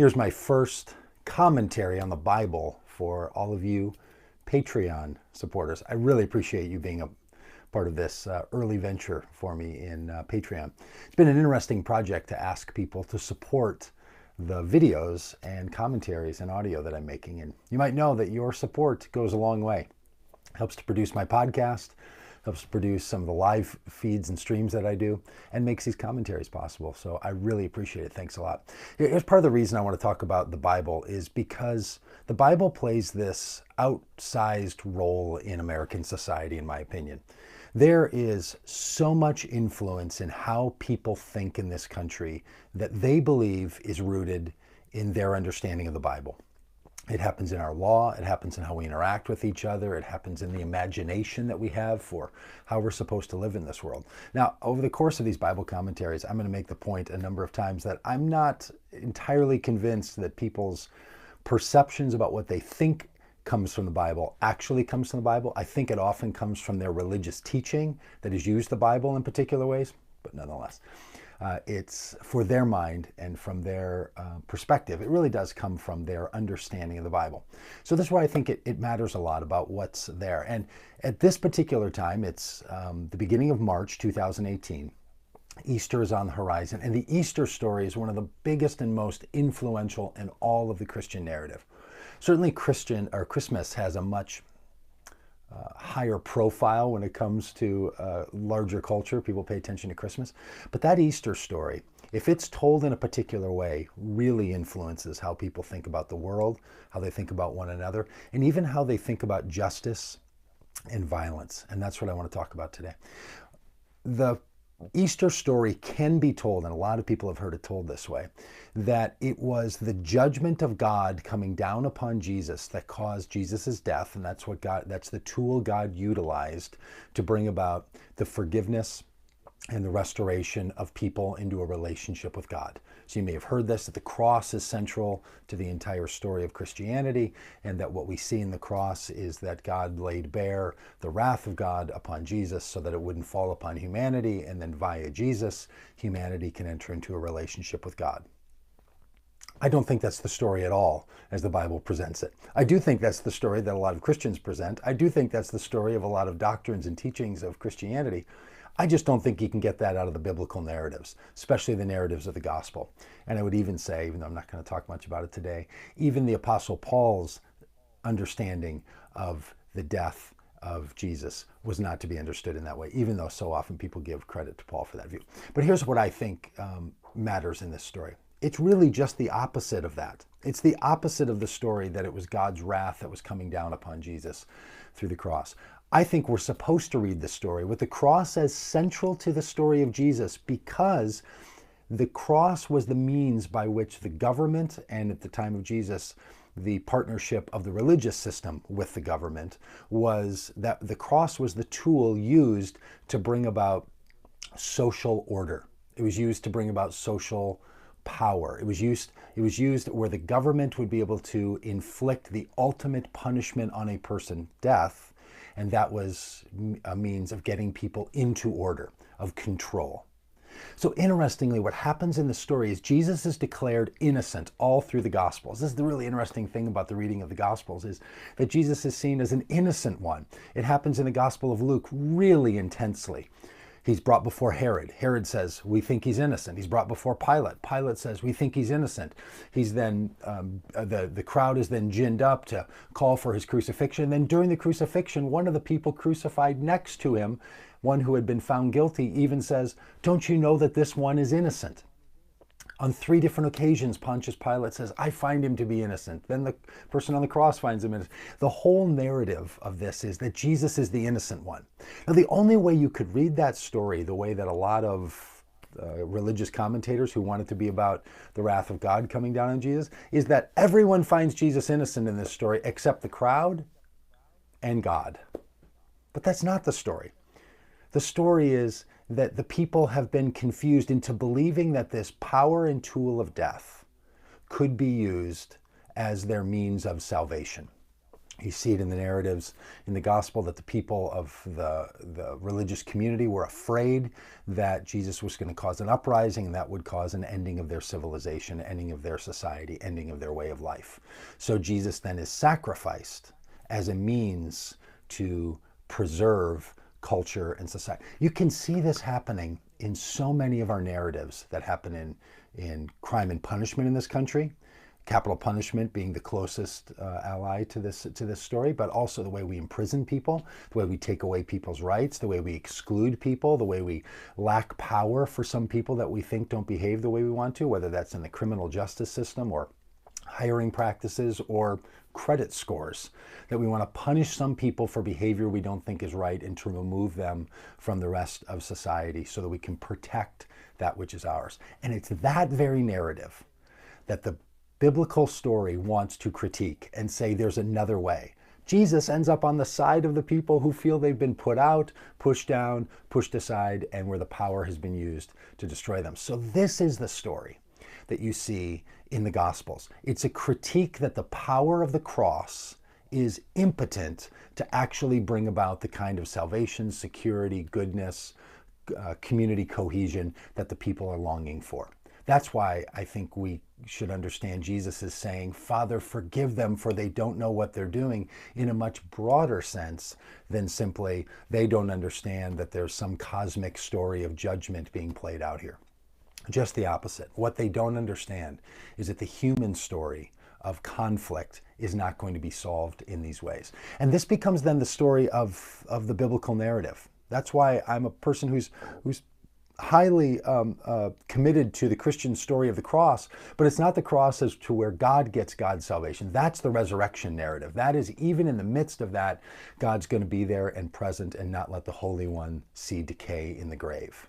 Here's my first commentary on the Bible for all of you Patreon supporters. I really appreciate you being a part of this early venture for me in Patreon. It's been an interesting project to ask people to support the videos and commentaries and audio that I'm making. And you might know that your support goes a long way. It helps to produce my podcast, helps to produce some of the live feeds and streams that I do, and makes these commentaries possible. So I really appreciate it. Thanks a lot. Here's part of the reason I want to talk about the Bible is because the Bible plays this outsized role in American society, in my opinion. There is so much influence in how people think in this country that they believe is rooted in their understanding of the Bible. It happens in our law, it happens in how we interact with each other, it happens in the imagination that we have for how we're supposed to live in this world. Now, over the course of these Bible commentaries, I'm going to make the point a number of times that I'm not entirely convinced that people's perceptions about what they think comes from the Bible actually comes from the Bible. I think it often comes from their religious teaching that has used the Bible in particular ways, but nonetheless. It's for their mind and from their perspective. It really does come from their understanding of the Bible. So this is why I think it matters a lot about what's there. And at this particular time, it's the beginning of March 2018. Easter is on the horizon. And the Easter story is one of the biggest and most influential in all of the Christian narrative. Certainly Christmas has a much higher profile when it comes to larger culture. People pay attention to Christmas. But that Easter story, if it's told in a particular way, really influences how people think about the world, how they think about one another, and even how they think about justice and violence. And that's what I want to talk about today. The Easter story can be told, and a lot of people have heard it told this way, that it was the judgment of God coming down upon Jesus that caused Jesus' death, and that's the tool God utilized to bring about the forgiveness and the restoration of people into a relationship with God. So you may have heard this, that the cross is central to the entire story of Christianity, and that what we see in the cross is that God laid bare the wrath of God upon Jesus so that it wouldn't fall upon humanity, and then via Jesus, humanity can enter into a relationship with God. I don't think that's the story at all as the Bible presents it. I do think that's the story that a lot of Christians present. I do think that's the story of a lot of doctrines and teachings of Christianity. I just don't think you can get that out of the biblical narratives, especially the narratives of the gospel. And I would even say, even though I'm not going to talk much about it today, even the Apostle Paul's understanding of the death of Jesus was not to be understood in that way, even though so often people give credit to Paul for that view. But here's what I think matters in this story. It's really just the opposite of that. It's the opposite of the story that it was God's wrath that was coming down upon Jesus through the cross. I think we're supposed to read the story with the cross as central to the story of Jesus, because the cross was the means by which the government, and at the time of Jesus, the partnership of the religious system with the government, was that the cross was the tool used to bring about social order. It was used to bring about social power. It was used where the government would be able to inflict the ultimate punishment on a person, death, and that was a means of getting people into order, of control. So interestingly, what happens in the story is Jesus is declared innocent all through the Gospels. This is the really interesting thing about the reading of the Gospels, is that Jesus is seen as an innocent one. It happens in the Gospel of Luke really intensely. He's brought before Herod. Herod says, we think he's innocent. He's brought before Pilate. Pilate says, we think he's innocent. He's then, the crowd is then ginned up to call for his crucifixion. And then during the crucifixion, one of the people crucified next to him, one who had been found guilty, even says, don't you know that this one is innocent? On 3 different occasions, Pontius Pilate says, I find him to be innocent. Then the person on the cross finds him innocent. The whole narrative of this is that Jesus is the innocent one. Now, the only way you could read that story the way that a lot of religious commentators who want it to be about the wrath of God coming down on Jesus is that everyone finds Jesus innocent in this story except the crowd and God. But that's not the story. The story is that the people have been confused into believing that this power and tool of death could be used as their means of salvation. You see it in the narratives in the gospel that the people of the religious community were afraid that Jesus was going to cause an uprising, and that would cause an ending of their civilization, ending of their society, ending of their way of life. So Jesus then is sacrificed as a means to preserve culture and society. You can see this happening in so many of our narratives that happen in crime and punishment in this country. Capital punishment being the closest ally to this story, but also the way we imprison people, the way we take away people's rights, the way we exclude people, the way we lack power for some people that we think don't behave the way we want to, whether that's in the criminal justice system or hiring practices or credit scores, that we want to punish some people for behavior we don't think is right and to remove them from the rest of society so that we can protect that which is ours. And it's that very narrative that the biblical story wants to critique and say there's another way. Jesus ends up on the side of the people who feel they've been put out, pushed down, pushed aside, and where the power has been used to destroy them. So this is the story that you see in the Gospels. It's a critique that the power of the cross is impotent to actually bring about the kind of salvation, security, goodness, community cohesion that the people are longing for. That's why I think we should understand Jesus is saying, Father, forgive them for they don't know what they're doing, in a much broader sense than simply they don't understand that there's some cosmic story of judgment being played out here. Just the opposite. What they don't understand is that the human story of conflict is not going to be solved in these ways. And this becomes then the story of the biblical narrative. That's why I'm a person who's highly committed to the Christian story of the cross, but it's not the cross as to where God gets God's salvation. That's the resurrection narrative. That is, even in the midst of that, God's going to be there and present and not let the Holy One see decay in the grave.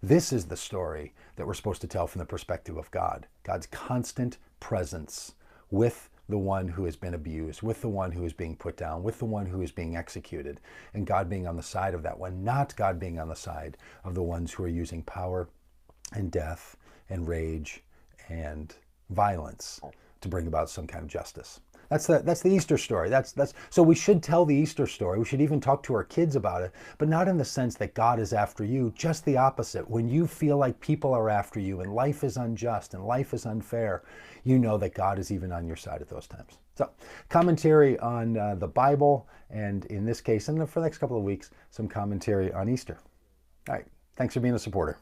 This is the story that we're supposed to tell from the perspective of God. God's constant presence with the one who has been abused, with the one who is being put down, with the one who is being executed, and God being on the side of that one, not God being on the side of the ones who are using power and death and rage and violence to bring about some kind of justice. That's the Easter story. So we should tell the Easter story. We should even talk to our kids about it, but not in the sense that God is after you, just the opposite. When you feel like people are after you and life is unjust and life is unfair, you know that God is even on your side at those times. So, commentary on the Bible, and in this case, and for the next couple of weeks, some commentary on Easter. All right. Thanks for being a supporter.